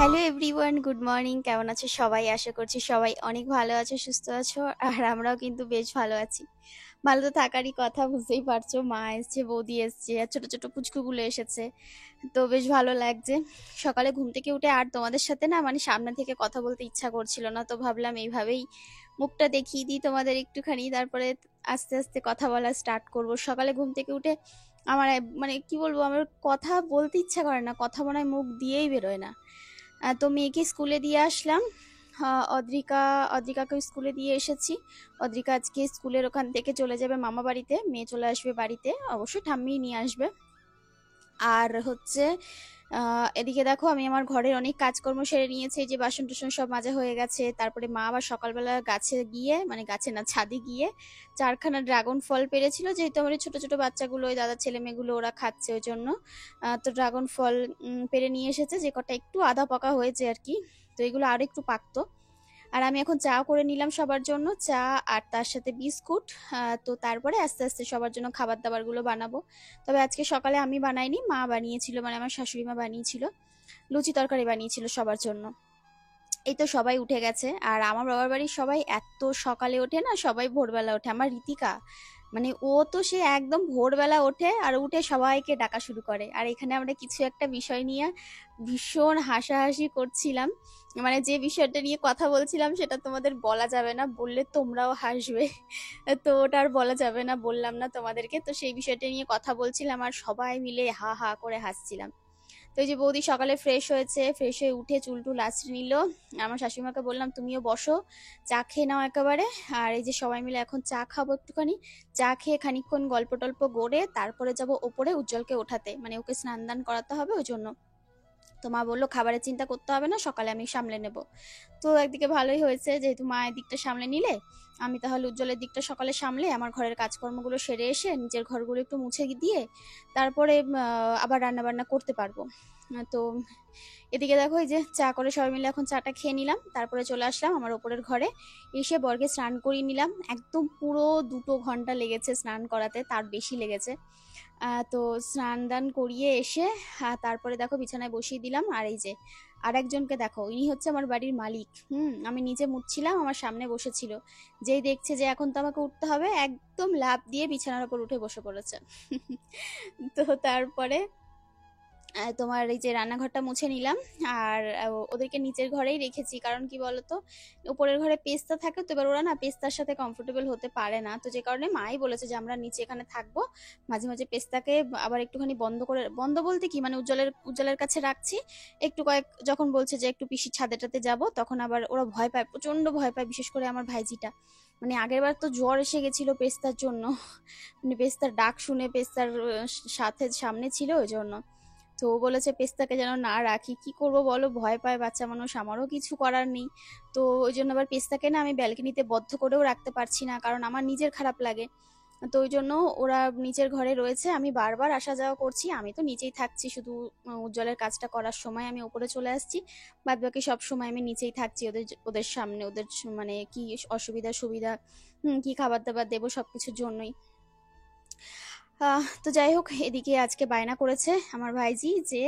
Hello everyone, good morning. কেমন আছো সবাই? আশা করছি সবাই অনেক ভালো আছো, সুস্থ আছো। আর আমরাও কিন্তু বেশ ভালো আছি। ভালো তো থাকারই কথা, বুঝতেই পারছো। মা এসছে, বৌদি এসছে, আর ছোট ছোট পুচকুগুলো এসেছে। তো বেশ ভালো লাগছে। সকালে ঘুম থেকে উঠে আর তোমাদের সাথে না মানে সামনে থেকে কথা বলতে ইচ্ছা করছিল না, তো ভাবলাম এইভাবেই মুখটা দেখিয়ে দিই তোমাদের একটুখানি, তারপরে আস্তে আস্তে কথা বলা স্টার্ট করব। সকালে ঘুম থেকে উঠে আমার মানে কি বলবো, আমার কথা বলতে ইচ্ছা করে না, কথা মনে হয় মুখ দিয়েই বেরোয় না। তো মেয়েকে স্কুলে দিয়ে আসলাম। অদ্রিকাকে স্কুলে দিয়ে এসেছি। অদ্রিকা আজকে স্কুলের ওখান থেকে চলে যাবে মামা বাড়িতে, মেয়ে চলে আসবে বাড়িতে, অবশ্যই ঠাম্মিই নিয়ে আসবে। আর হচ্ছে এদিকে দেখো আমি আমার ঘরের অনেক কাজকর্ম সেরে নিয়েছি, এই যে বাসন টাসন সব মাজা হয়ে গেছে। তারপরে মা আবার সকালবেলা গাছে গিয়ে, মানে গাছে না, ছাদে গিয়ে 4খানা ড্রাগন ফল পেড়েছিল, যেহেতু আমার এই ছোট ছোট বাচ্চাগুলো, ওই দাদার ছেলে মেয়েগুলো ওরা খাচ্ছে, ওই জন্য তো ড্রাগন ফল পেড়ে নিয়ে এসেছে, যে কটা একটু আধা পাকা হয়েছে আর কি। তো এগুলো আরো একটু পাকতো। আর আমি এখন চা করে নিলাম সবার জন্য, চা আর তার সাথে বিস্কুট। তো তারপরে আস্তে আস্তে সবার জন্য খাবার দাবার গুলো বানাবো। তবে আজকে সকালে আমি বানাইনি, মা বানিয়েছিল, মানে আমার শাশুড়ি মা বানিয়েছিল, লুচি তরকারি বানিয়েছিল সবার জন্য। এই তো সবাই উঠে গেছে। আর আমার বাবার বাড়ির সবাই এত সকালে ওঠে না, সবাই ভোরবেলা ওঠে। আমার রীতিকা, মানে ও তো সে একদম ভোরবেলা ওঠে, আর উঠে সবাইকে ডাকা শুরু করে। আর এখানে আমরা কিছু একটা বিষয় নিয়ে ভীষণ হাসাহাসি করছিলাম, মানে যে বিষয়টা নিয়ে কথা বলছিলাম সেটা তোমাদের বলা যাবে না, বললে তোমরাও হাসবে। তো ওটা আর বলা যাবে না, বললাম না তোমাদেরকে। তো সেই বিষয়টা নিয়ে কথা বলছিলাম আর সবাই মিলে হা হা করে হাসছিলাম। তো এই যে বৌদি সকালে ফ্রেশ হয়েছে, ফ্রেশ হয়ে উঠে চুল টুল আঁচড়ে নিল। আমার শাশুড়িমাকে বললাম তুমিও বসো, চা খেয়ে নাও একেবারে। আর এই যে সবাই মিলে এখন চা খাবো একটুখানি। চা খেয়ে খানিকক্ষণ গল্প টল্প করে তারপরে যাব ওপরে উজ্জ্বলকে ওঠাতে, মানে ওকে স্নান দান করাতে হবে, ওই জন্য। তো মা বললো খাবারের চিন্তা করতে হবে না, সকালে আমি সামলে নেব। তো একদিকে ভালোই হয়েছে, যেহেতু মা দিকটা সামলে নিলে, আমি তাহলে উজ্জ্বলের দিকটা সকালে সামলে আমার ঘরের কাজকর্মগুলো সেরে এসে নিজের ঘরগুলো একটু মুছে দিয়ে তারপরে আবার রান্না বান্না করতে পারবো। তো এদিকে দেখো, এই যে চা করে সবাই মিলে এখন চাটা খেয়ে নিলাম, তারপরে চলে আসলাম আমার ওপরের ঘরে। এসে বরকে স্নান করিয়ে নিলাম। একদম পুরো 2 ঘন্টা লেগেছে স্নান করাতে, তার বেশি লেগেছে। তো স্নান দান করিয়ে এসে তারপরে দেখো বিছানায় বসিয়ে দিলাম। আর এই যে আর একজনকে দেখো, ইনি হচ্ছে আমার বাড়ির মালিক। আমি নিজে মুছছিলাম, আমার সামনে বসেছিল, যেই দেখছে যে এখন তো আমাকে উঠতে হবে, একদম লাফ দিয়ে বিছানার উপর উঠে বসে পড়েছে। তো তারপরে তোমার এই যে রান্নাঘরটা মুছে নিলাম। আর ওদেরকে নিচের ঘরেই রেখেছি, কারণ কি বলতো, উপরের ঘরে পেস্তা থাকে, তো এবার ওরা না পেস্তার সাথে কমফোর্টেবল হতে পারে না, তো যে কারণে মাই বলেছে যে আমরা নিচে এখানে থাকবো। মাঝে মাঝে পেস্তাকে আবার একটুখানি বন্ধ করে, বন্ধ বলতে কি মানে উজ্জ্বলের কাছে রাখছি। একটু যখন বলছে যে একটু পিসির ছাদেটাতে যাব, তখন আবার ওরা ভয় পায়, প্রচন্ড ভয় পায়, বিশেষ করে আমার ভাইজিটা। মানে আগের বার তো জ্বর এসে গেছিল পেস্তার জন্য, মানে পেস্তার ডাক শুনে, পেস্তার সাথে সামনে ছিল, ওই জন্য। তো ও বলেছে পেস্তাকে যেন না রাখি, কি করব বলো, ভয় পায় বাচ্চা মানুষ, আমারও কিছু করার নেই। তো ওই জন্য আবার পেস্তাকে না আমি ব্যালকনিতে বদ্ধ করেও রাখতে পারছি না, কারণ আমার নিজের খারাপ লাগে। তো ওই জন্য ওরা নিচের ঘরে রয়েছে, আমি বারবার আসা যাওয়া করছি, আমি তো নিচেই থাকছি, শুধু উজ্জ্বলের কাজটা করার সময় আমি উপরে চলে আসছি। বাদ বাকি সব সময় আমি নিচেই থাকছি, ওদের ওদের সামনে, ওদের মানে কি অসুবিধা সুবিধা, কি খাবার দাবার দেবো, সবকিছুর জন্যই। তো যাই হোক, এদিকে আজকে বায়না করেছে আমার ভাইজি যে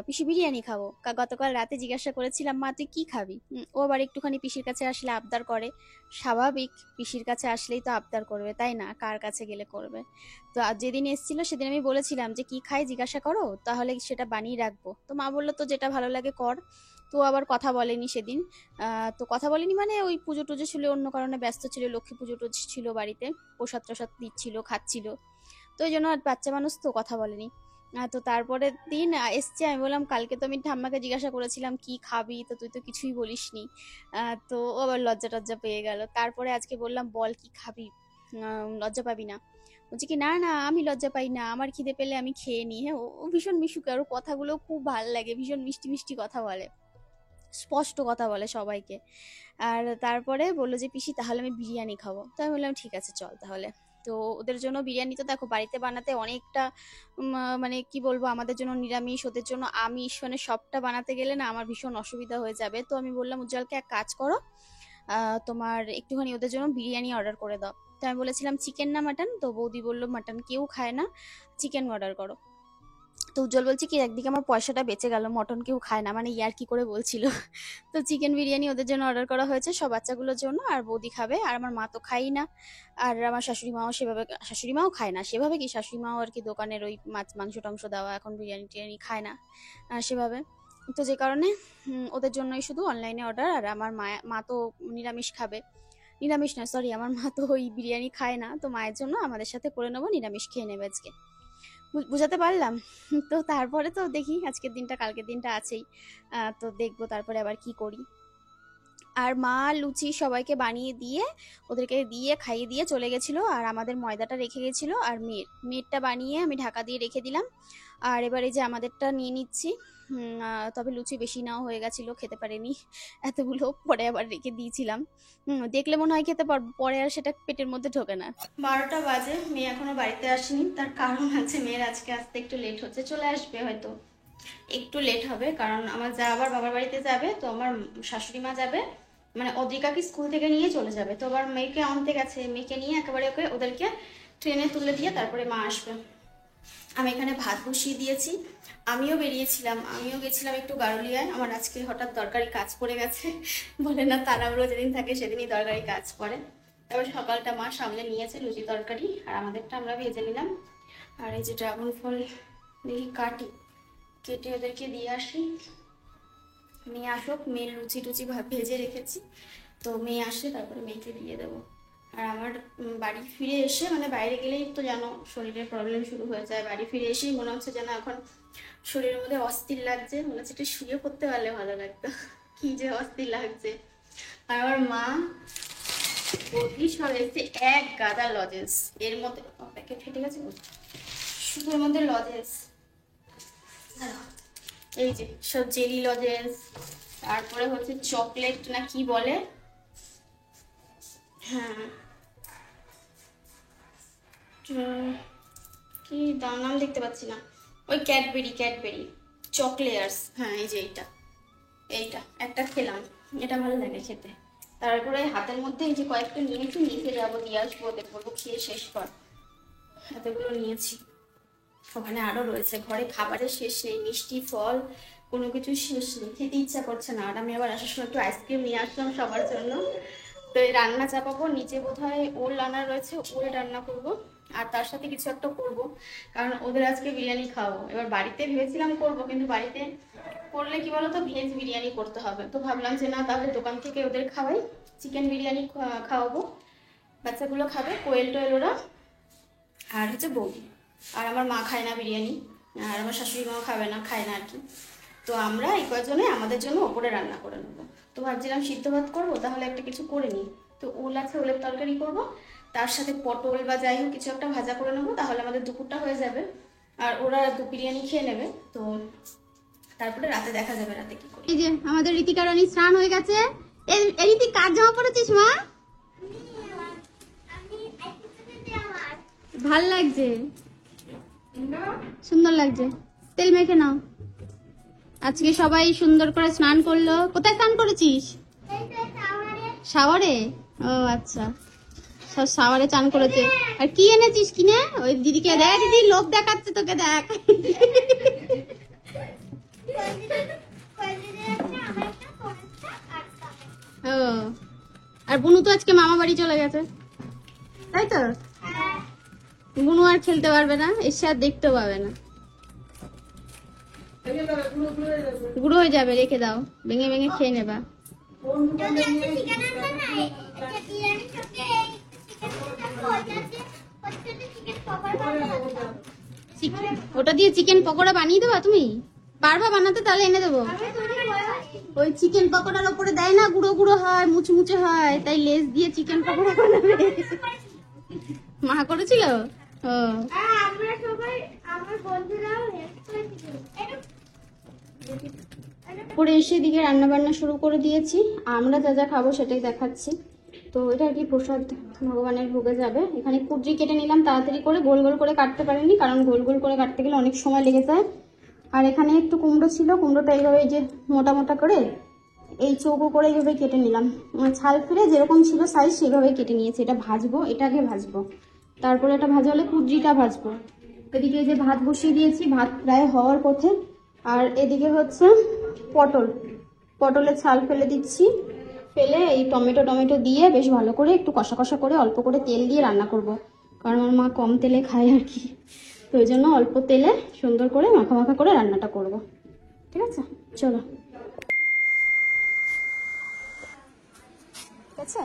পিসি বিরিয়ানি খাবো। গতকাল রাতে জিজ্ঞাসা করেছিলাম মা তুই কি খাবি, ও আবার একটুখানি পিসির কাছে আসলে আবদার করে। স্বাভাবিক, পিসির কাছে আসলেই তো আবদার করবে, তাই না, কার কাছে গেলে করবে। তো আজ যেদিন এসেছিল সেদিন আমি বলেছিলাম যে কি খাই জিজ্ঞাসা করো, তাহলে সেটা বানিয়ে রাখবো। তো মা বললো তো যেটা ভালো লাগে কর। তো আবার কথা বলেনি সেদিন। তো কথা বলেনি মানে ওই পুজো টুজো ছিল, অন্য কারণে ব্যস্ত ছিল, লক্ষ্মী পুজো টুজো ছিল বাড়িতে, প্রসাদ টসাদ দিচ্ছিল, খাচ্ছিল। তো ওই জন্য আর বাচ্চা মানুষ তো কথা বলেনি। তো তারপরের দিন এসছে, আমি বললাম কালকে তো আমি ঠাম্মাকে জিজ্ঞাসা করেছিলাম কি খাবি, তো তুই তো কিছুই বলিসনি। তো ও আবার লজ্জা টজ্জা পেয়ে গেল। তারপরে আজকে বললাম বল কি খাবি, লজ্জা পাবি না। বলছে কি না না আমি লজ্জা পাই না, আমার খিদে পেলে আমি খেয়ে নিই। হ্যাঁ, ও ভীষণ মিশুকে, আর ওর কথাগুলো খুব ভাল লাগে, ভীষণ মিষ্টি মিষ্টি কথা বলে, স্পষ্ট কথা বলে সবাইকে। আর তারপরে বললো যে পিসি তাহলে আমি বিরিয়ানি খাবো, তো আমি বললাম ঠিক আছে চল তাহলে। তো ওদের জন্য বিরিয়ানি তো দেখো বাড়িতে বানাতে অনেকটা মানে কি বলবো, আমাদের জন্য নিরামিষ, ওদের জন্য আমিষ, মানে সবটা বানাতে গেলে না আমার ভীষণ অসুবিধা হয়ে যাবে। তো আমি বললাম উজ্জ্বলকে এক কাজ করো, তোমার একটুখানি ওদের জন্য বিরিয়ানি অর্ডার করে দাও। তো আমি বলেছিলাম চিকেন না মাটন, তো বৌদি বললো মাটন কেউ খায় না, চিকেন অর্ডার করো। তো উজ্জ্বল বলছে কি একদিকে আমার পয়সাটা বেঁচে গেল, মটন কেউ খায় না, মানে ইয়ার কি করে বলছিল। তো চিকেন বিরিয়ানি ওদের জন্য অর্ডার করা হয়েছে, সব বাচ্চাগুলোর জন্য, আর বৌদি খাবে, আর আমার মা তো খাই না। আর আমার শাশুড়ি মাও সেভাবে, শাশুড়ি মাও খায় না সেভাবে, কি শাশুড়ি মাও আর কি দোকানের ওই মাছ মাংস টাংস দেওয়া এখন বিরিয়ানি টিরিয়ানি খায় না সেভাবে। তো যে কারণে ওদের জন্যই শুধু অনলাইনে অর্ডার। আর আমার মা তো নিরামিষ খাবে, নিরামিষ না সরি, আমার মা তো ওই বিরিয়ানি খায় না, তো মায়ের জন্য আমাদের সাথে করে নেবো, নিরামিষ খেয়ে নেবে আজকে। বুঝাতে পারলাম? তো তারপরে তো দেখি, আজকের দিনটা কালকের দিনটা আছেই, তো দেখবো তারপরে আবার কি করি। আর মা লুচি সবাইকে বানিয়ে দিয়ে, ওদেরকে দিয়ে খাইয়ে দিয়ে চলে গেছিল, আর আমাদের ময়দাটা রেখে গেছিল, আর মেয়েরটা বানিয়ে আমি ঢাকা দিয়ে রেখে দিলাম। আর এবার এই যে আমাদেরটা নিয়ে নিচ্ছি। তবে লুচি বেশি নাও হয়ে গেছিলো, খেতে পারিনি এতগুলো, পরে আবার রেখে দিয়েছিলাম। দেখলে মনে হয় খেতে পারবো, পরে আর সেটা পেটের মধ্যে ঢোকে না। 12টা বাজে, মেয়ে এখনো বাড়িতে আসেনি, তার কারণ আছে, মেয়ের আজকে আসতে একটু লেট হচ্ছে, চলে আসবে হয়তো, একটু লেট হবে, কারণ আমার যা আবার বাবার বাড়িতে যাবে, তো আমার শাশুড়ি মা যাবে, মানে অদ্রিকাকে স্কুল থেকে নিয়ে চলে যাবে, তো আবার মেয়েকে আনতে গেছে, মেয়েকে নিয়ে একেবারে ওদেরকে ট্রেনে তুলে দিয়ে তারপরে মা আসবে। আমি এখানে ভাত বসিয়ে দিয়েছি, আমিও বেরিয়েছিলাম, আমিও গেছিলাম একটু গারুলিয়ায়, আমার আজকে হঠাৎ দরকারি কাজ পড়ে গেছে, বলে না তাড়াহুড়ো যেদিন থাকে সেদিনই দরকারি কাজ পড়ে। তারপর সকালটা মা সামনে নিয়েছে লুচি তরকারি, আর আমাদেরটা আমরা ভেজে নিলাম। আর এই যে ড্রাগন ফল দেখি কেটে ওদেরকে দিয়ে আসি, মেয়ে আসুক, মেয়ের লুচি টুচি ভেজে রেখেছি, তো মেয়ে আসলে তারপরে মেয়েকে দিয়ে দেবো। আর আমার বাড়ি ফিরে এসে, মানে বাইরে গেলেই তো জানো শরীরের প্রবলেম শুরু হয়ে যায়, বাড়ি ফিরে এসেই মনে হচ্ছে যেন এখন শরীরের মধ্যে অস্থির লাগছে, মনে হচ্ছে একটু শুয়ে পড়তে পারলে ভালো লাগতো, কি যে অস্থির লাগছে। আর আমার মা বৌদি সব এসে এক গাদা লজেন্স, এর মধ্যে প্যাকেট ফেটে গেছে, শুধু এর মধ্যে লজেন্স, এই যে সব জেলি লজেন্স, তারপরে হচ্ছে চকলেট না কি বলে, হ্যাঁ কি নাম দেখতে পাচ্ছি না, ওই ক্যাডবেরি চকলেয়ার্স, হ্যাঁ এই যে এইটা একটা খেলাম, এটা ভালো লাগে খেতে। তারপরে হাতের মধ্যে এই যে কয়েকটা নিয়েছি, নিচে যাবো দিয়ে আসবো, ওদের বলবো খেয়ে শেষ কর, এতগুলো নিয়েছি। ওখানে আরো রয়েছে, ঘরে খাবারের শেষ নেই, মিষ্টি ফল কোনো কিছু শেষ নেই, খেতে ইচ্ছা করছে না। আর আমি আবার আসার সময় একটু আইসক্রিম নিয়ে আসলাম সবার জন্য। তো এই রান্না চাপাবো, নিচে বোধহয় ওল রান্না রয়েছে, ওল রান্না করব, আর তার সাথে কিছু একটা করব, কারণ ওদের আজকে বিরিয়ানি খাওয়াবো। এবার বাড়িতে ভেবেছিলাম করব, কিন্তু বাড়িতে করলে কি বলতো ভেজ বিরিয়ানি করতে হবে, তো ভাবলাম যে না, তাহলে দোকান থেকে ওদের খাওয়াই, চিকেন বিরিয়ানি খাওয়াবো, বাচ্চাগুলো খাবে, কোয়েল টোয়েল ওরা, আর হচ্ছে বৌদি। আর আমার মা খায় না বিরিয়ানি, আর আমার শাশুড়ি মাও খাবে না, খায় না আর কি। তো আমরা এই কয়েকজনে আমাদের জন্য ওপরে রান্না করে নেবো। তো ভাবছিলাম সিদ্ধ ভাত করবো, তাহলে একটা কিছু করে নিই, তো ওল আছে, ওলের তরকারি করবো, তার সাথে পটল বা যাই হোক কিছু একটা ভাজা করে নেবো, তাহলে আমাদের দুপুরটা হয়ে যাবে, আর ওরা বিরিয়ানি খেয়ে নেবে। তো তারপরে রাতে দেখা যাবে রাতে কি করি। এই যে আমাদের ঋতিকা রানী স্নান হয়ে গেছে। রীতি কার জামা পরেছিস মা? ভাল লাগছে, সুন্দর লাগছে, তেল মেখে নাও। আজকে সবাই সুন্দর করে স্নান করলো। কোথায় স্নান করেছিস? শাওয়ারে? ও আচ্ছা, সব শাওয়ারে চান করেছে। আর কি এনেছিস কিনে? ওই দিদিকে দেখ, দিদি লোক দেখাচ্ছে তোকে, দেখ। ও, আর বুনু তো আজকে মামা বাড়ি চলে গেছে, তাই তো? বুনু আর খেলতে পারবে না, এসে আর দেখতেও পাবে না, গুঁড়ো হয়ে যাবে, রেখে দাও, ভেঙে ভেঙে খেয়ে নেবা। ওটা দিয়ে চিকেন পকোড়া বানিয়ে দেবা তুমি? পারবা বানাতে? তাহলে এনে দেবো। ওই চিকেন পকোড়ার ওপরে দেয় না, গুঁড়ো গুঁড়ো হয়, মুচমুচে হয়, তাই লেস দিয়ে চিকেন পকোড়া বানাবে। মা করেছিল? ও, পরে এসে দিকে রান্না বান্না শুরু করে দিয়েছি, আমরা যা যা খাবো সেটাই দেখাচ্ছি। তো এটা আর কি প্রসাদ ভগবানের ভোগে যাবে। এখানে কুদ্রি কেটে নিলাম তাড়াতাড়ি করে, গোল গোল করে কাটতে পারিনি, কারণ গোল গোল করে কাটতে গেলে অনেক সময় লেগে যায়। আর এখানে একটু কুমড়ো ছিল, কুমড়োটা এইভাবে এই যে মোটা মোটা করে এই চৌকো করে এইভাবে কেটে নিলাম, ছাল ফিরে যেরকম ছিল সাইজ সেভাবে কেটে নিয়েছি। এটা ভাজবো, এটা আগে ভাজবো, তারপরে এটা ভাজা হলে কুদ্রিটা ভাজবো। এদিকে যে ভাত বসিয়ে দিয়েছি, ভাত প্রায় হওয়ার পথে। আর এদিকে হচ্ছে পটলের ছাল ফেলে দিচ্ছি। ফেলে এই টমেটো দিয়ে বেশ ভালো করে একটু কষা কষা করে অল্প করে তেল দিয়ে রান্না করব। কারণ আমার মা কম তেলে খায় আর কি, তো ওই জন্য অল্প তেলে সুন্দর করে মাখা মাখা করে রান্নাটা করব। ঠিক আছে, চলো। ঠিক আছে,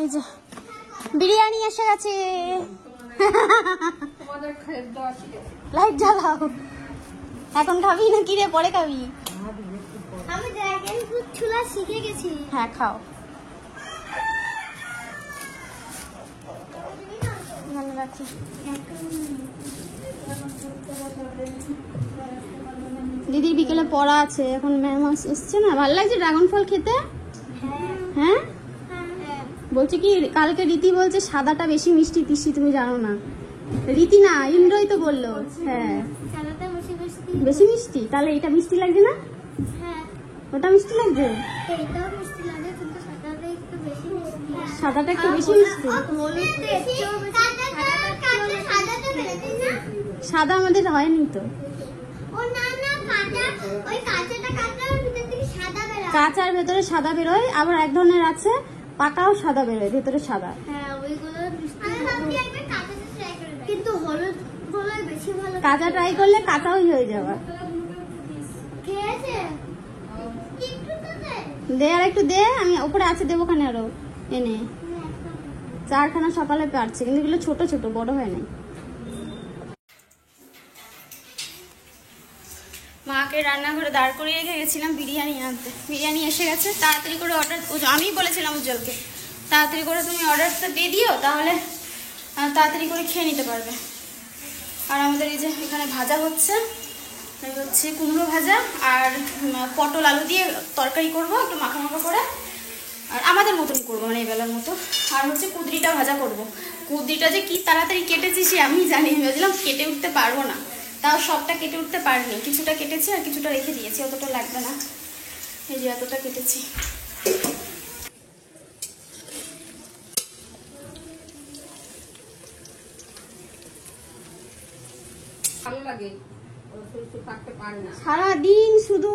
এই যে বিরিয়ানি এসে গেছে। লাইট জ্বালাও। এখন খাবি না কি রে, পরে খাবি? আমি ড্রাগন ফ্রুট ছোলা শিখে গেছি। হ্যাঁ, খাও। ভালো রাখি। দিদির বিকেলে পড়া আছে, এখন ম্যাম এসছে না। ভালো লাগছে ড্রাগন ফল খেতে? হ্যাঁ, বলছে কি কালকে রীতি বলছে সাদাটা বেশি মিষ্টি পিসি, তুমি জানো না? রীতি না, ইন্দ্রই তো বললো। হ্যাঁ, বেশি মিষ্টি। তাহলে এটা মিষ্টি লাগছে না? ওটা মিষ্টি লাগছে, সাদাটা একটু বেশি মিষ্টি। সাদা আমাদের হয়নি তো। কাঁচার ভেতরে সাদা বেরোয়, আবার এক ধরনের আছে পাকাও সাদা বেরোয়, ভেতরে সাদা। কাঁচা ট্রাই করলে কাঁচাও হয়ে যাবে। দে আর একটু দে, আমি উপরে আছে দেবো খানে আরো এনে। চারখানা সকালে পারছে, কিন্তু এগুলো ছোট ছোট, বড় হয় নাই। মাকে রান্নাঘরে দাঁড় করিয়ে রেখে গেছিলাম বিরিয়ানি আনতে। বিরিয়ানি এসে গেছে, তাড়াতাড়ি করে অর্ডার। আমি বলেছিলাম উজ্জ্বলকে তাড়াতাড়ি করে তুমি অর্ডারটা দিয়ে দিও, তাহলে তাড়াতাড়ি করে খেয়ে নিতে পারবে। আর আমাদের এই যে এখানে ভাজা হচ্ছে, এই হচ্ছে কুমড়ো ভাজা আর পটল আলু দিয়ে তরকারি করব, একটু মাখা মাখা করে। আর আমাদের মতনই করবো, মানে এই বেলার মতো। আর হচ্ছে কুদরিটা ভাজা করব। কুদরিটা যে কি তাড়াতাড়ি কেটেছি সে আমি জানি, ভেবেছিলাম কেটে উঠতে পারবো না, তাও সবটা কেটে উঠতে পারিনি। কিছুটা কেটেছি আর কিছুটা রেখে দিয়েছি, অতটা লাগবে না। এই যে এতটা কেটেছি। সারাদিন শুধু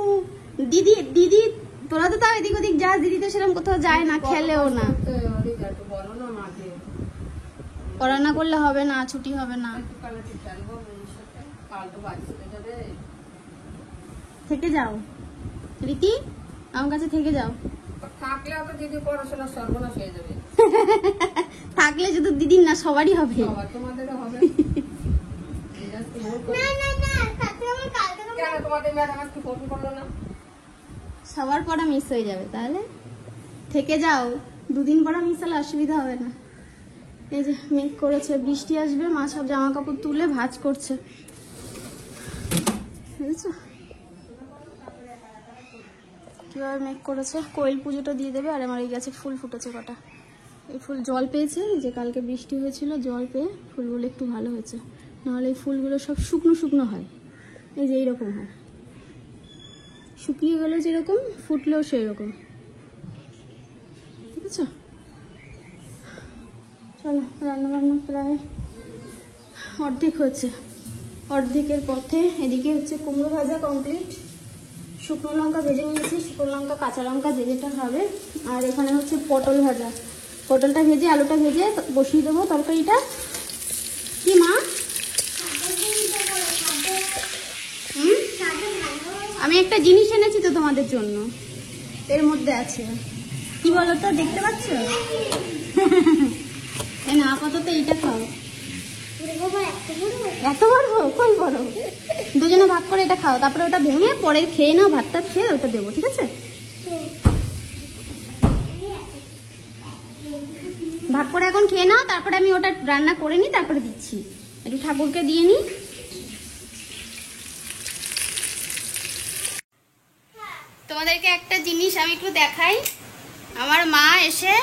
দিদি দিদি, তোরা তো তাও এদিক ওদিক যাস, দিদি তো সেরকম কোথাও যায় না, খেলেও না। পড়াশোনা করলে হবে না, ছুটি হবে না। থেকে যাও রীতি, আমার কাছে থেকে যাও। থাকলে শুধু দিদির না, সবারই হবে। সবার পড়া মিস হয়ে যাবে, তাহলে থেকে যাও। দুদিন পড়া মিস হলে অসুবিধা হবে না। এই যে মেঘ করেছে, বৃষ্টি আসবে। মা সব জামা কাপড় তুলে ভাঁজ করছে, বুঝেছো কিভাবে মেঘ করেছে। কোয়েল পুজোটা দিয়ে দেবে। আর আমার এই গাছে ফুল ফুটেছে কটা। এই ফুল জল পেয়েছে, যে কালকে বৃষ্টি হয়েছিল, জল পেয়ে ফুলগুলো একটু ভালো হয়েছে। নাহলে এই ফুলগুলো সব শুকনো শুকনো হয়, এই যে এইরকম হয়। শুকিয়ে গেলেও যেরকম, ফুটলেও সেই রকম। ঠিক আছে, চলো। রান্নাবান্না প্রায় অর্ধেক হচ্ছে, অর্ধেকের পথে। এদিকে হচ্ছে কুমড়ো ভাজা কমপ্লিট। শুকনো লঙ্কা ভেজে নিয়েছি, শুকনো লঙ্কা কাঁচা লঙ্কা যে যেটা হবে। আর এখানে হচ্ছে পটল ভাজা, পটলটা ভেজে আলুটা ভেজে বসিয়ে দেবো তরকারিটা। কি মা? আমি একটা জিনিস এনেছি তো তোমাদের জন্য, এর মধ্যে আছে। কি বলো তো, দেখতে পাচ্ছ? না, আপাতত এইটা খাও। এত বড়? কোন বড়? দুজনে ভাগ করে এটা খাও, তারপরে ওটা ভেঙে পরে খেয়ে নাও। ভাতটা খেয়ে ওটা দেবো, ঠিক আছে? ভাগ করে এখন খেয়ে নাও, তারপরে আমি ওটা রান্না করে নিই, তারপরে দিচ্ছি। একটু ঠাকুরকে দিয়ে নিই। তোমাদেরকে একটা জিনিস আমি একটু দেখাই। আমার মা এসে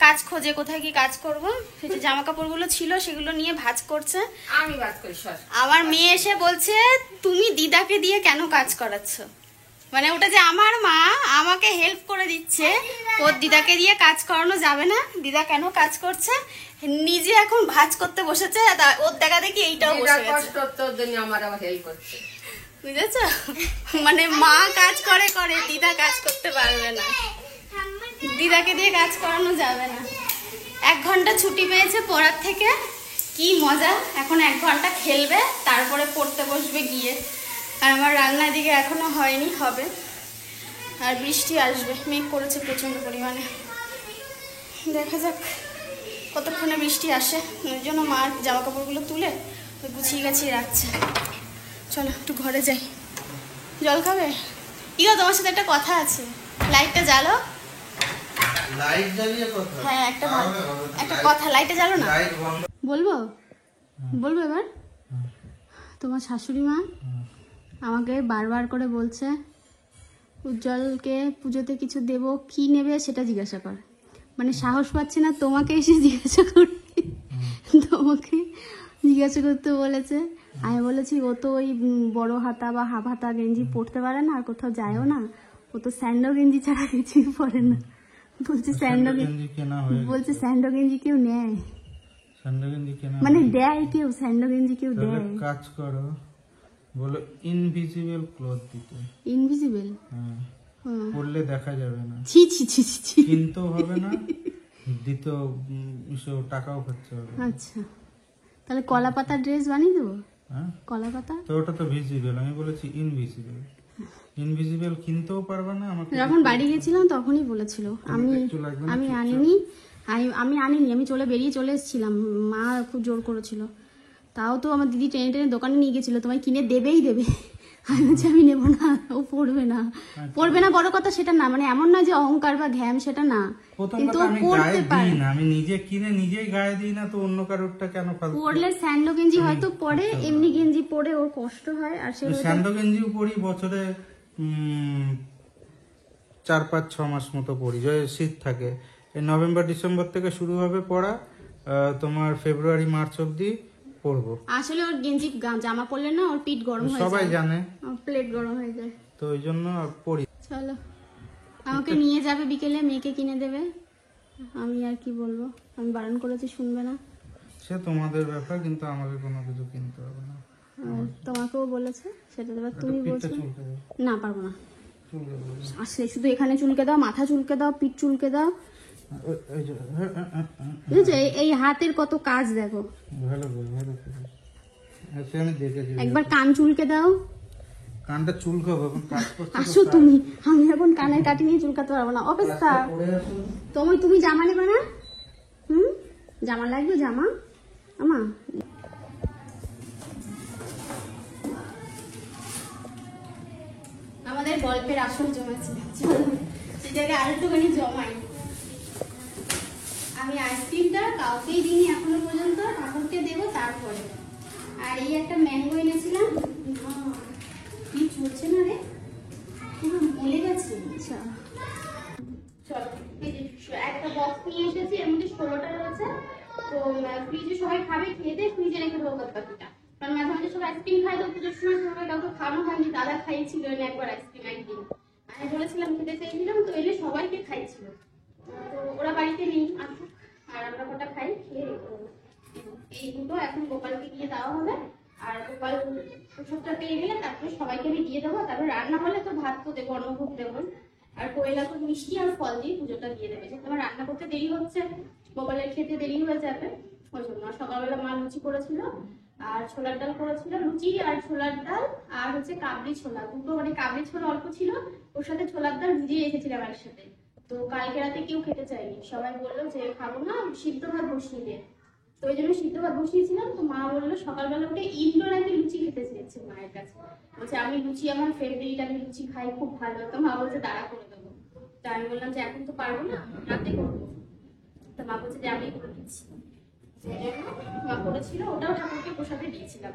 কাজ খোঁজে, কোথায় কি কাজ করব। সেটা জামা কাপড়গুলো ছিল, সেগুলো নিয়ে ভাঁজ করছে। আমি ভাঁজ করি। আমার মেয়ে এসে বলছে, তুমি দিদাকে দিয়ে কেন কাজ করাচ্ছ? মানে ওটা যে আমার মা আমাকে হেল্প করে দিচ্ছে, ওর দিদাকে দিয়ে কাজ করানো যাবে না। দিদা কেন কাজ করছে, নিজে এখন ভাঁজ করতে বসেছে, ওর দেখা দেখি এইটাও বসে গেছে। তোর জন্য আমার আবার হেল্প করছে, বুঝেছো? মানে মা কাজ করে করে, দিদা কাজ করতে পারবে না, দিদাকে দিয়ে কাজ করানো যাবে না। 1 ঘন্টা ছুটি পেয়েছে পড়ার থেকে, কি মজা। এখন 1 ঘন্টা খেলবে, তারপরে পড়তে বসবে গিয়ে। আর আমার রান্নার দিকে এখনো হয়নি, হবে। আর বৃষ্টি আসবে, মেঘ করেছে প্রচন্ড পরিমাণে। দেখা যাক কতক্ষণে বৃষ্টি আসে। ওই জন্য মা জামা কাপড়গুলো তুলে গুছিয়ে গাছিয়ে রাখছে। চলো একটু ঘরে যাই। জল খাবে? ইগো তোমার সাথে একটা কথা আছে, লাইটটা জ্বালো। লাইট জ্বালিয়ে কথা? হ্যাঁ, একটা কথা, লাইটটা জ্বালো না। বলবো বলবো এবার। তোমার শাশুড়ি মা আমাকে বারবার করে বলছে উজ্জ্বলকে পুজোতে কিছু দেব, কি নেবে সেটা জিজ্ঞাসা কর। মানে সাহস পাচ্ছে না তোমাকে এসে জিজ্ঞাসা করতে, তোমাকে জিজ্ঞাসা করতে বলেছে। আমি বলেছি ও তো ওই বড় হাতা বা হাফ হাতা গেঞ্জি পরতে পারে না, আর কোথাও যায়ও না, ও তো স্যান্ডো গেঞ্জি ছাড়া কিছুই পরে না। বলছে স্যান্ডো গেঞ্জি কেনা হয়ে, বলছে স্যান্ডো গেঞ্জি কেউ নেয়, স্যান্ডো গেঞ্জি কেনা মানে দেয় কেউ, স্যান্ডো গেঞ্জি কেউ দেয়। কাজ করো, বলো ইনভিজিবল ক্লথ দিতে। ইনভিজিবল? হ্যাঁ, পরলে দেখা যাবে না, ছি ছি ছি ছি, কিনতেও হবে না, দিতেও টাকাও খরচা হবে। আচ্ছা, তাহলে কলা পাতা ড্রেস বানিয়ে দেবো। হ্যাঁ, কলা পাতা তো ওটা তো ভিজিবল, আমি বলেছি ইনভিজিবল। ইনভিজিবল কিনতেও পারবে না। আমাকে যখন বাড়ি গেছিলাম তখনই বলেছিল, আমি আনিনি, আমি আনিনি, আমি বেরিয়ে চলে এসেছিলাম, মা খুব জোর করেছিল। তাও তো আমার দিদি টেনে টেনে দোকানে নিয়ে গেছিল, তোমায় কিনে দেবেই দেবে। আমি বলছি আমি নেবো না, ও পড়বে না। পড়বে না বড় কথা সেটা না, মানে এমন না যে অহংকার বা ঘ্যাম, সেটা না, কিন্তু পড়তে পারে। আমি নিজে কিনে নিজেই গায়ে দিই না, তো অন্য কারোরটা কেন ফালতু? পরলে স্যান্ডো গেঞ্জি হয়তো পরে, এমনি গেঞ্জি পরে ওর কষ্ট হয়। আর সে স্যান্ডো গেঞ্জিও পরি বছরে 4-5-6 মাস মতো পরি, যে শীত থাকে। এই নভেম্বর ডিসেম্বর থেকে শুরু হবে পড়া, তোমার ফেব্রুয়ারি মার্চ অব্দি পরবো। আসলে ওর গেঞ্জি জামা পরলে না ওর পিঠ গরম হয়ে যায়, সবাই জানে, প্লেট গরম হয়ে যায়, তো ওই জন্য পরি। চলো, আমাকে নিয়ে যাবে বিকেলে, মেয়েকে কিনে দেবে। আমি আর কি বলবো, আমি বারণ করেছি, শুনবে না। সে তোমাদের ব্যাপার, কিন্তু আমাকে কোনো কিছু কিনতে হবে না। তোমাকেও বলেছে, সেটা এবার তুমি বলছো। চুলকে দাও, না, পারবো না। চুলকে দাও। আসলে শুধু এখানে চুলকে দাও, মাথা চুলকে দাও, পিঠ চুলকে দাও। এই যে, বুঝেছো, এই হাতের কত কাজ দেখো। ভালো করে, ভালো করে। আচ্ছা, আমি দেখেছি। একবার কান চুলকে দাও। কানটা চুলকাবো, এখন কাজ করছি। আসো তুমি, আমি এখন কানের কাটি নিয়ে চুলকাতে পারবো না, অবস্থা। তুমি জামা নেবে না? জামা লাগবে, জামা আমা। আমাদের গল্পের আসল জমেছে, সেই জায়গায় আরেকটুখানি জমাই। আমি আইসক্রিমটা কাউকেই দিইনি এখনো পর্যন্ত, ঠাকুরকে দেবো তারপরে। আর এই একটা ম্যাঙ্গো এনেছিলাম, কি চলছে না রে, পুরো মলে গেছে। আচ্ছা চলো, এই যে একটা বক্স নিয়ে এসেছি, এর মধ্যে 16টা রয়েছে। তো ফ্রিজে সবাই খাবে, খেতে ফ্রিজে রেখে দেবো বাকিটা। কারণ মাঝে মাঝে সব আইসক্রিম খাই, তো পুজোর সময় সবাই কাউকে খাওয়ানো হয়নি, দাদা খাইয়েছিল এনে একবার আইসক্রিম একদিন, আমি বলেছিলাম খেতে চাইছিলাম, তো এনে সবাইকে খাইছিল। তো ওরা বাড়িতে নেই, আসুক আর আমরা কটা খাই, খেয়ে রেখে দেবো। এই দুটো এখন গোপালকে গিয়ে দেওয়া হবে, আর গোপাল প্রসাদটা পেয়ে গেলে তারপরে সবাইকে আমি দিয়ে দেবো। তারপরে রান্না হলে তো ভাত তো দেবো, অন্নভোগ দেবো। আর কোয়েলা তো মিষ্টি আর ফল দিয়ে পুজোটা দিয়ে দেবে, যেহেতু আমার রান্না করতে দেরি হচ্ছে, গোপালের খেতে দেরি হয়ে যাবে, ওই জন্য। সকালবেলা মা লুচি করেছিল, আর ছোলার ডাল করেছিল, লুচি আর ছোলার ডাল, আর হচ্ছে কাবলি ছোলা দুটো, মানে কাবলি ছোলা অল্প ছিল, ওর সাথে ছোলার ডাল ভিজিয়ে রেখেছিলাম একসাথে। তো কালকে রাতে কেউ খেতে চায়নি, সবাই বললো যে খাবো না, সিদ্ধ ভাত বসিয়ে দিয়ে। তো ওই জন্য সিদ্ধ ভাত বসিয়েছিলাম। তো মা বললো সকালবেলা উঠে ইন্ডোর আগে লুচি খেতে চেয়েছে মায়ের কাছে, বলছে আমি লুচি আমার ফেভারিট, আমি লুচি খাই খুব ভালো। তো মা বলছে দাঁড়া করে দেবো। তো আমি বললাম যে এখন তো পারবো না, রাতে করবো। তো মা বলছে যে আমি করে দিচ্ছি, মা করেছিল, ওটাও ঠাকুরকে প্রসাদে দিয়েছিলাম।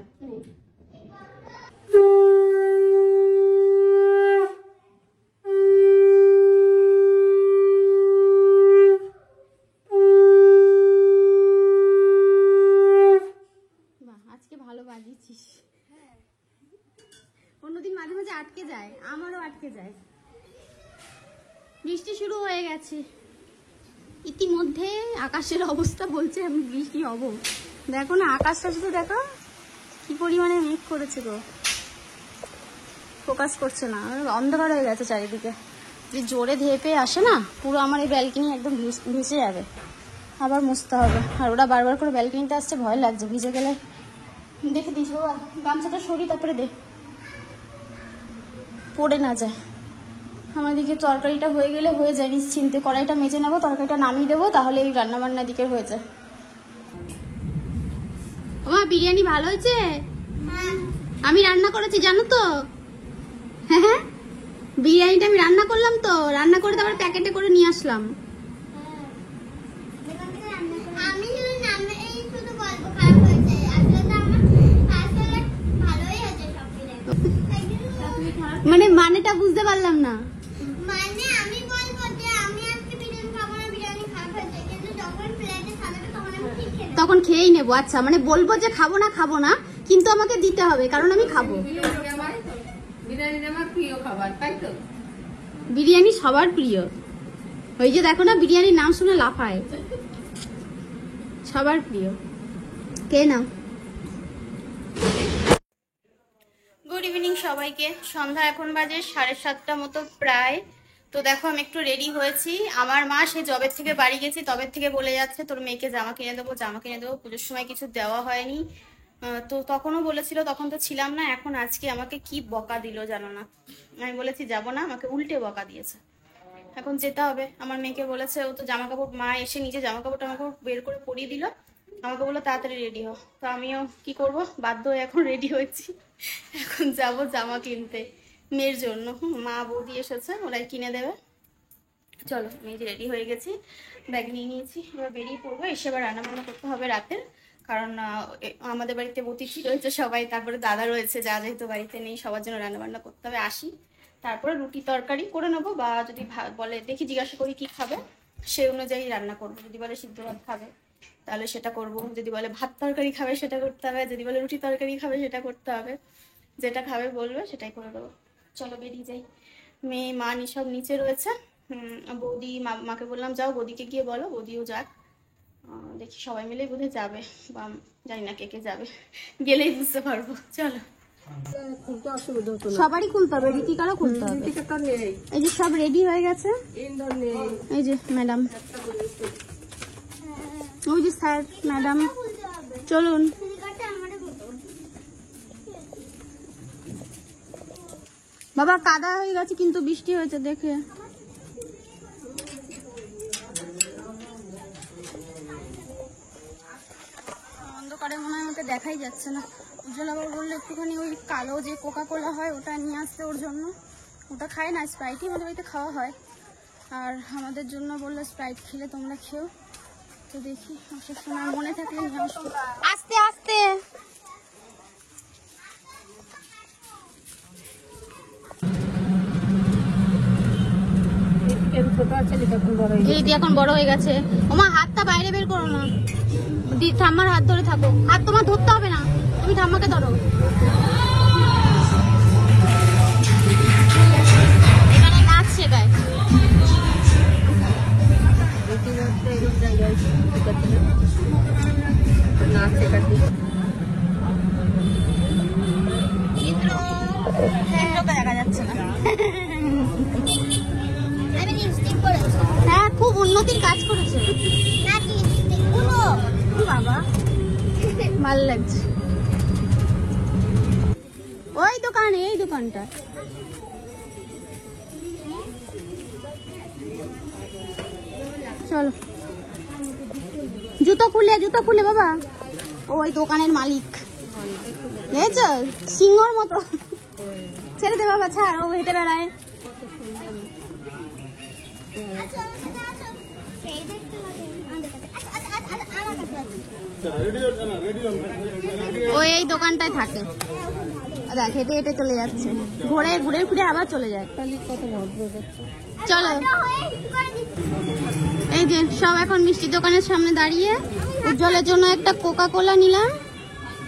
আজকে ভালো বাজিয়েছিস। অন্যদিন মাঝে মাঝে আটকে যায়, আমারও আটকে যায়। বৃষ্টি শুরু হয়ে গেছে ইতিমধ্যে। আকাশের অবস্থা বলছে আমি বৃষ্টি হব। দেখো না আকাশটা শুধু দেখো কি পরিমাণে মেঘ করেছে গো, ফোকাস করছে না, অন্ধকার হয়ে গেছে চারিদিকে। যে জোরে ধেপে আসে না পুরো আমার এই ব্যালকনি একদম ভেসে যাবে, আবার মুছতে হবে। আর ওরা বারবার করে ব্যালকনিতে আসছে, ভয় লাগছে ভিজে গেলে। দেখে দিস বাবা, গামছাটা সরি তারপরে দে, পড়ে না যায়। আমাদিকে তরকারিটা হয়ে গেলে হয়ে যায় নিশ্চিন্তে। কড়াইটা মেজে নেবো, তরকারিটা নামিয়ে দেবো, তাহলে এই রান্নাবান্নার দিকে হয়ে যায়। ওমা বিরিয়ানি ভালো হয়েছে, আমি রান্না করেছি জানো তো। হ্যাঁ হ্যাঁ, বিরিয়ানিটা আমি রান্না করলাম তো, রান্না করে তারপর প্যাকেটে করে নিয়ে আসলাম। আমি এই শুধু গল্প খারাপ হয়েছে, আসলে তো আমার আসলে ভালোই হয়েছে সব। মানে মানেটা বুঝতে পারলাম না। মানে আমি বলবো যে আমি আজকে বিরিয়ানি খাবো না, বিরিয়ানি খারাপ হয়েছে, কিন্তু যখন প্লেটে সাজাবে তখন আমি ঠিক খেয়ে নেবো। তখন খেয়েই নেবো। আচ্ছা মানে বলবো যে খাবো না, কিন্তু আমাকে দিতে হবে কারণ আমি খাবো। বিরিয়ানি আমার প্রিয় খাবার, তাই তো? বিরিয়ানি সবার প্রিয়। ওই যে দেখো না বিরিয়ানির নাম শুনে লাফায়, সবার প্রিয়। কে নাও। গুড ইভিনিং সবাইকে। সন্ধ্যা এখন বাজে 7:30 মতো প্রায়। তো দেখো আমি একটু রেডি হয়েছি। আমার মা সে জবের থেকে বাড়ি গেছি তবে থেকে বলে যাচ্ছে তোর মেয়েকে জামা কিনে দেবো, জামা কিনে দেবো। পুজোর সময় কিছু দেওয়া হয়নি, তো তখনও বলেছিল, তখন তো ছিলাম না। এখন আজকে আমাকে কি বকা দিল জানো না। আমি বলেছি যাব না, আমাকে উল্টে বকা দিয়েছে। এখন যেতে হবে। আমার মেয়েকে বলেছে, ও তো জামা কাপড়, মা এসে নিজে জামা কাপড়টা আমাকে বের করে পরিয়ে দিল, আমাকে বললো তাড়াতাড়ি রেডি হও। তো আমিও কি করব, বাধ্য হয়ে এখন রেডি হয়েছি। এখন যাব জামা কিনতে মেয়ের জন্য। মা বৌদি এসেছে, ওরাই কিনে দেবে। চলো মেয়ে রেডি হয়ে গেছি, ব্যাগ নিয়ে নিয়েছি, এবার বেরিয়ে পড়বো। এসে এবার রান্নাবান্না করতে হবে রাতের, কারণ আমাদের বাড়িতে অতিথি রয়েছে সবাই, তারপরে দাদা রয়েছে, যা যেহেতু বাড়িতে নেই সবার জন্য রান্নাবান্না করতে হবে। আসি তারপরে রুটি তরকারি করে নেবো, বা যদি বলে দেখি জিজ্ঞাসা করি কি খাবে সেই অনুযায়ী রান্না করবো। যদি বলে সিদ্ধ ভাত খাবে তাহলে সেটা করব, যদি বলে ভাত তরকারি খাবে সেটা করতে হবে, যদি বলে রুটি তরকারি খাবে সেটা করতে হবে। যেটা খাবে বলবে সেটাই করে দেবো। চলো বেরিয়ে যাই। মেয়ে মা সব নিচে রয়েছে। বৌদি মাকে বললাম যাও বৌদিকে গিয়ে বলো, বৌদিও যাক। দেখি সবাই মিলেই বোধহয় যাবে, বা জানি না কে কে যাবে, গেলেই বুঝতে পারবো। চলো। সবারই খুলতে হবে, রীতিকারও খুলতে হবে। এই যে সব রেডি হয়ে গেছে, এই যে ম্যাডাম, ওই যে স্যার ম্যাডাম, চলুন। বাবা কাদা হয়ে গেছে কিন্তু বৃষ্টি হয়েছে দেখে। অন্ধকারে মনে হয় আমাকে দেখাই যাচ্ছে না। উজ্জ্বল আবার বললো একটুখানি ওই কালো যে কোকা কোলা হয় ওটা নিয়ে আসতে ওর জন্য। ওটা খায় না, স্প্রাইটই আমাদের বাড়িতে খাওয়া হয়। আর আমাদের জন্য বললো স্প্রাইট খেলে তোমরা খেও। তো দেখি আসার সময় মনে থাকলে নিয়ে আসবো। আস্তে আস্তে। এই এখন বড় হয়ে গেছে। ওমা হাতটা বাইরে বের করো না, ঠাম্মার হাত ধরে থাকো। হাত তোমার ধরতে হবে না, তুমি ঠাম্মাকে ধরো। এখানে নাচ শেখায়। দেখা যাচ্ছে না। হ্যাঁ খুব উন্নতির কাজ করেছে বাবা, ভালো লাগছে। ওই দোকানে, এই দোকানটা চলো। জুতো খুলে বাবা, ওই দোকানের মালিক দেখছ, সিংহর মতো। ছেড়ে দে বাবা, ছাড়, ও হেঁটে বেড়ায়। ও এই দোকানটায় থাকে, দেখ হেঁটে হেঁটে চলে যাচ্ছে, ঘুরে ফিরে আবার চলে যায়। চলো এই যে সব এখন মিষ্টির দোকানের সামনে দাঁড়িয়ে। উজ্জ্বলের জন্য একটা কোকা কোলা নিলাম।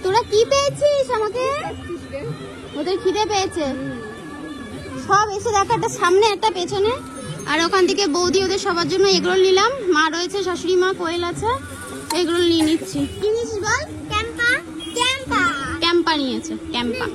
তোরা কি পেয়েছিস? আমাকে ওদের খিদে পেয়েছে। সব এসে দেখ, একটা সামনে একটা পেছনে, আর ওখান থেকে বৌদি ওদের সবার জন্য এগরোল নিলাম। মা রয়েছে, শাশুড়ি মা, কোয়েল আছে, এগরোল নিয়ে নিচ্ছি। কি নিস বল? ক্যাম্পা ক্যাম্পা ক্যাম্পা নিয়েছে, ক্যাম্পা।